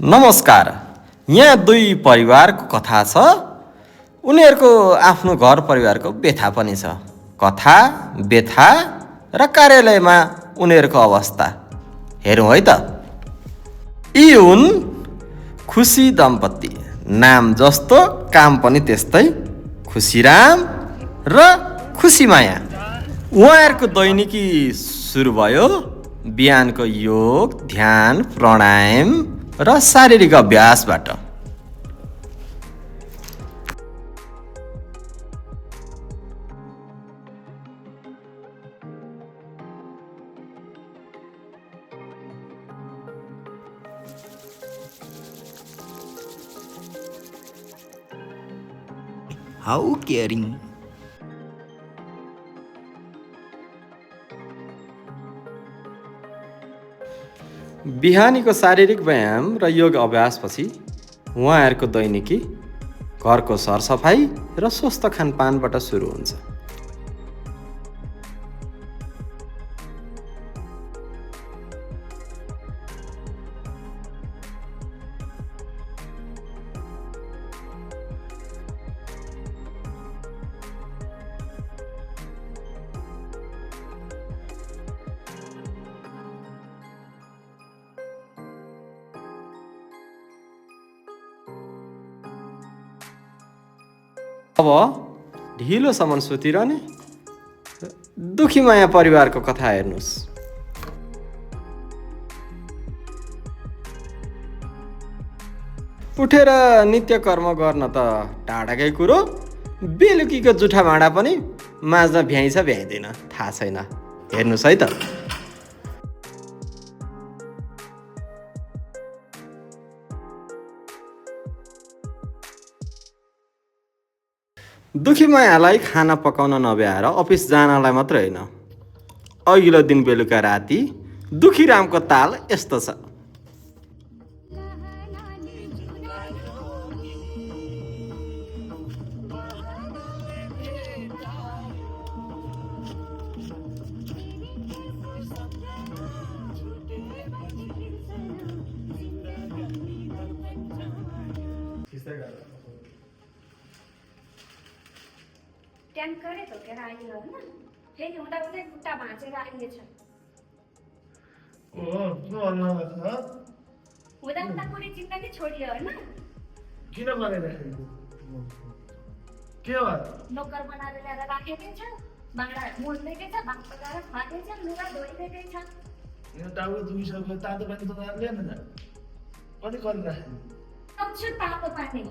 नमस्कार। यहाँ दुई परिवारको कथा छ। उनीहरूको आफ्नो घर परिवारको व्यथा पनि छ। कथा, व्यथा र कार्यालयमा उनीहरूको अवस्था हेरौँ है त। यी हुन् खुसी दम्पति। नाम जस्तो काम पनि त्यस्तै, खुसीराम र खुसीमाया। उहाँहरूको दैनिकी सुरु भयो बिहानको योग, ध्यान, प्राणायाम र शारीरिक अभ्यासबाट। How caring. बिहानीको शारीरिक व्यायाम र योग अभ्यासपछि उहाँहरूको दैनिकी घरको सरसफाइ र स्वस्थ खानपानबाट सुरु हुन्छ। अब ढिलोसम्म सुतिरहने दुखी माया परिवारको कथा हेर्नुहोस्। उठेर नित्य कर्म गर्न त टाढाकै कुरो, बेलुकीको जुठा भाँडा पनि माझ्न भ्याइन्छ भ्याइँदैन थाहा छैन। हेर्नुहोस् है त। दुखी मायालाई खाना पकाउन नभ्याएर अफिस जानलाई मात्रै होइन, अघिल्लो दिन बेलुका राति दुखी रामको ताल यस्तो छ। ट्याङ्करै धोकेर आइयो होइन, फेरि हुँदा हुँदै खुट्टा भाँचेर आइएछ। हुँदा हुँदा कुनै जिन्दगी छोडियो होइन। किन गरेर के हो? नोकर बनाएर ल्याएर राखेकै छ, भाँडा मोल्दैकै छ, भात पकाएर खुवाएकै छ, लुगा धोइदिएकै छ। यो टाउको दुखिसक्यो, तातो पानी त ल्याएन त। कति गरिराखेको आउँछु तातो पानी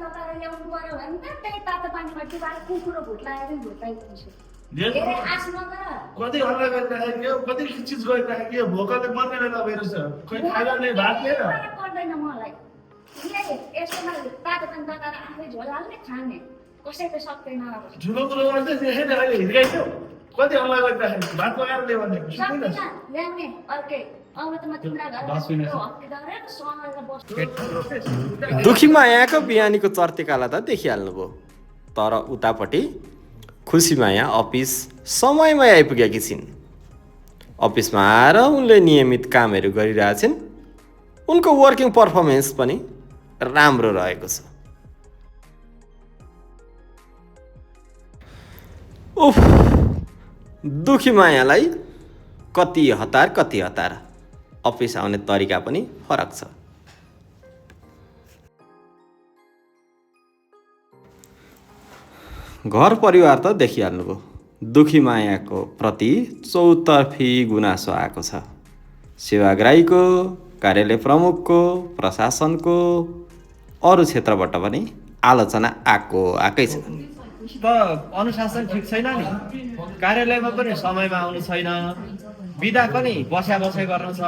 तताएर ल्याउनु पर्यो भने त त्यही तातो पानीमा डुबाएर कुकुरो भुट्लाएर पनि भुट्लाइदिन्छु। धेरै आश नगर। कति हल्ला गरिराखेको, कति चिज गरिराखेको, भोकले मर्ने बेला भइरहेछ। खै खाजा नै भात लिएर पर्दैन मलाई। यसमा तातो पानी तताएर आफै झोल हाल्ने खाने, कसैले सक्दैन। अब झुलो कुलो गर्दै देखेन अहिले हिर्काइसक्यो। कति हल्ला गरिराखेको, भात पकाएर ल्यायो भने सक्दिन ल्याउने अर्कै। अब त म तिम्रा घर हप्ती गरेर सँगेर बस्छु। दुखी मायाको बिहानीको चर्तेकाला त देखिहाल्नुभयो, तर उतापट्टि खुसी माया अफिस समयमै आइपुगेकी छिन्। अफिसमा आएर उनले नियमित कामहरू गरिरहेछन्। उनको वर्किङ पर्फर्मेन्स पनि राम्रो रहेको छ। उफ, दुखी मायालाई कति हतार अफिस आउने तरिका पनि फरक छ। घर परिवार त देखिहाल्नुभयो, दुखी मायाको प्रति चौतर्फी गुनासो आएको छ। सेवाग्राहीको, कार्यालय प्रमुखको, प्रशासनको, अरू क्षेत्रबाट पनि आलोचना आएकै छ। त अनुशासन ठिक छैन नि। कार्यालयमा पनि समयमा आउनु छैन, बिदा पनि बस्या गर्नु छ।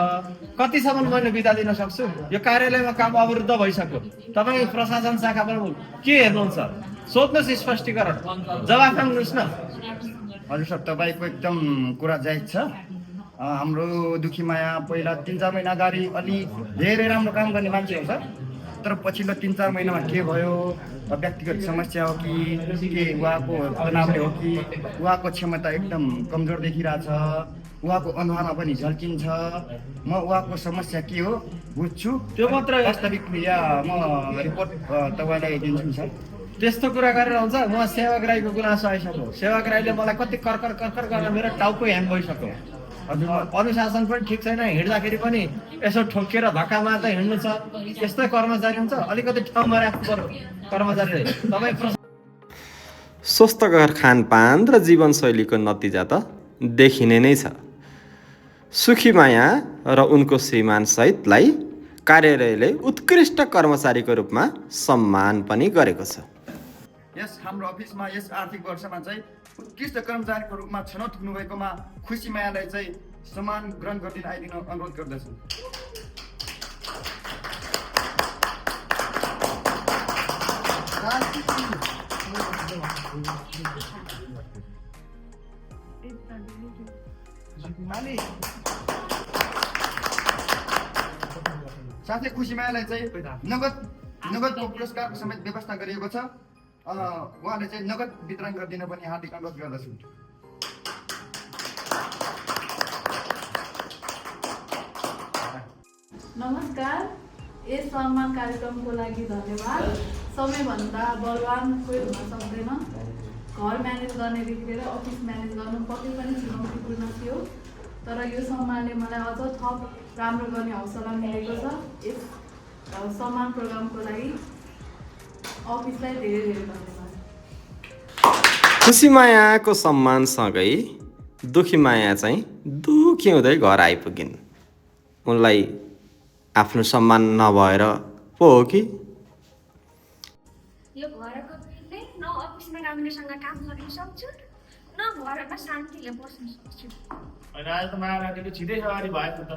कतिसम्म मैले बिदा दिन सक्छु? यो कार्यालयमा काम अवरुद्ध भइसक्यो। तपाईँ प्रशासन शाखाबाट के हेर्नुहुन्छ? सोध्नुहोस्, स्पष्टीकरण जवाफ माग्नुहोस् न। हजुर सर, तपाईँको एकदम कुरा जायज छ। हाम्रो दुखी माया पहिला 3-4 महिना अगाडि अलि धेरै राम्रो काम गर्ने मान्छे हो सर, तर पछिल्लो 3-4 महिनामा के भयो, व्यक्तिगत समस्या हो कि के उहाँको तनावले हो कि उहाँको क्षमता एकदम कमजोर देखिरहेछ। उहाँको अनुहारमा पनि झल्किन्छ। म उहाँको समस्या के हो बुझ्छु, त्यो मात्र वास्तविक क्रिया म रिपोर्ट तपाईँलाई दिन्छु सर। त्यस्तो कुरा गरेर हुन्छ। म सेवक राईको गुनासो आइसक्यो। सेवक राईले मलाई कति कर्कर कर्कर गरेर मेरो टाउको ह्याङ भइसक्यो। अनुशासन पनि ठिक छैन, हिँड्दाखेरि पनि यसो ठोकिएर धक्का मार्दै हिँड्नु छ। यस्तै कर्मचारी हुन्छ, अलिकति ठाउँमा राख्नु पर्यो कर्मचारीले। तपाईँ स्वस्थकर खानपान र जीवनशैलीको नतिजा त देखिने नै छ। सुखी माया र उनको श्रीमान सहितलाई कार्यालयले उत्कृष्ट कर्मचारीको रूपमा सम्मान पनि गरेको छ। यस हाम्रो अफिसमा यस आर्थिक वर्षमा चाहिँ उत्कृष्ट कर्मचारीको रूपमा छनौट हुनुभएकोमा खुसी मायालाई चाहिँ सम्मान ग्रहण गरिदिन आइदिन अनुरोध गर्दछु। साथै खुसी मायालाई चाहिँ नगदको पुरस्कारको समेत व्यवस्था गरिएको छ। उहाँले चाहिँ नगद वितरण गरिदिन पनि हार्दिक अनुरोध गर्दछु। नमस्कार, यस सम्मान कार्यक्रमको लागि धन्यवाद। समयभन्दा बलवान कोही हुन सक्दैन। घर म्यानेज गर्नेदेखि लिएर अफिस म्यानेज गर्नु पक्कै पनि चुनौतीपूर्ण थियो, तर यो सम्मानले मलाई अझ थप राम्रो गर्ने हौसला मिलेको छ। यस सम्मान प्रोग्रामको लागि अफिसलाई धेरै धेरै धन्यवाद। खुसी मायाको सम्मानसँगै दुखी माया चाहिँ दुखी हुँदै घर आइपुगिन्। उनलाई आफ्नो सम्मान नभएर पो हो कि यो घरको बिलले न अफिसमा राम्रोसँग काम गर्न सक्छु, न घरमा शान्तिले बस्न सक्छु। होइन आज त महारानीको छिटै सवारी भयो त।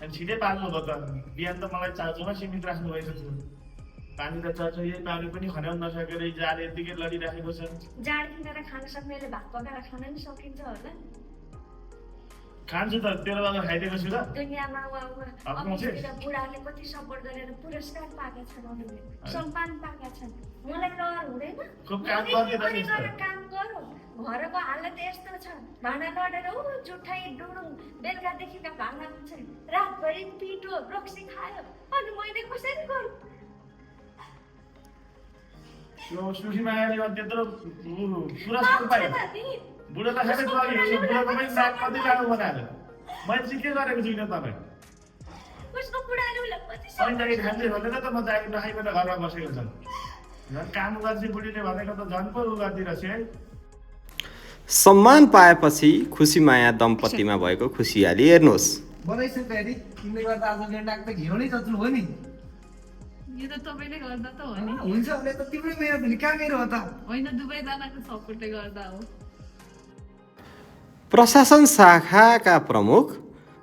अनि छिटै पाल्नु भयो त। बिहान त मलाई चाउचाउमा सीमित राख्नु भएको थियो। पानी त चाउचाउ यही पानी पनि खनाउन नसकेर जाल यत्तिकै लडिराखेको छ। जाड किनेर खान सक्नेले भात पकाएर खान नि सकिन्छ होला। खान्छु त, तेरो बाबा खाइदिएको छु त। दुनियाँमा अफिसतिर बुढाले कति सपोर्ट गरेर पुरस्कार पाएका छन्, उनीहरूले सम्मान पाएका छन्। मलाई रहर हुँदैन। खुब काम गर्ने त नि। काम गरौँ। घरको हालत यस्तो छ, भाँडा लडेर जुठाइ डुडुङ बेलुकादेखिका भाँडा हुन्छ, रातभरि पिटो रक्सी खायो, अनि मैले कसरी गरौँ? सुखी मायाले त्यत्रो पुरस्कार पायो। बुढो त खासै गरी बुढोको पनि साग कति लानु बनाएर मैले चाहिँ के गरेको छुइनँ तपाईँ। उसको बुढाले पैँतालिस खान्छे भनेर त म जागिर नखाइकन घरमा बसेको छु। झन् काम गर्छु बुढीले भनेको त झन् पो उ गरिदिरहेछु है। सम्मान पाएपछि खुसी माया दम्पतिमा भएको खुसियाली हेर्नुहोस्। बनाइसक्यो हेरी, तिमीले गर्दा आज लेन्डाक त घिउनै जत्नु हो नि। यो त तपाईँले गर्दा त हो नि। हुन्छ भने त तिम्रै मेरो पनि कहाँ मेरो हो त? होइन, दुवैजनाको सपोर्टले गर्दा हो। प्रशासन शाखाका प्रमुख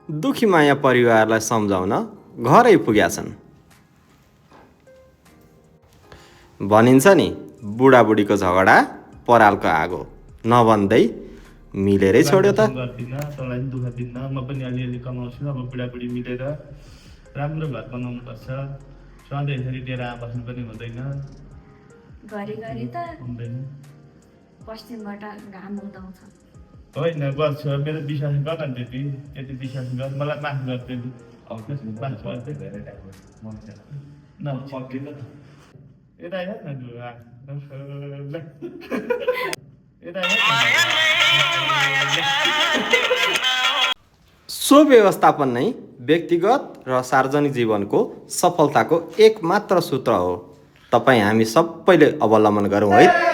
दुखी माया परिवारलाई सम्झाउन घरै पुगेका छन्। भनिन्छ नि, बुढाबुढीको झगडा परालको आगो नभन्दै मिलेरै छोड्यो त। गर्दिनँ, तँलाई दुःख दिन्न। म पनि अलिअलि कमाउँछु। अब बुढाबुढी मिलेर राम्रो घर बनाउनुपर्छ। सधैँ यसरी लिएर बस्नु पनि हुँदैन। घरिघरि त हुँदैन। पश्चिमबाट घाम उदाउँछ। होइन गर्छु, मेरो विश्वास गर न त्यति। यति विश्वास गर, मलाई माफ गर्दै नि। माफ गर्दै न सक्दिन त। यता हेर न लुगा। यता हेर स्वव्यवस्थापन नै व्यक्तिगत र सार्वजनिक जीवनको सफलताको एकमात्र सूत्र हो। तपाईँ हामी सबैले अवलम्बन गरौँ है।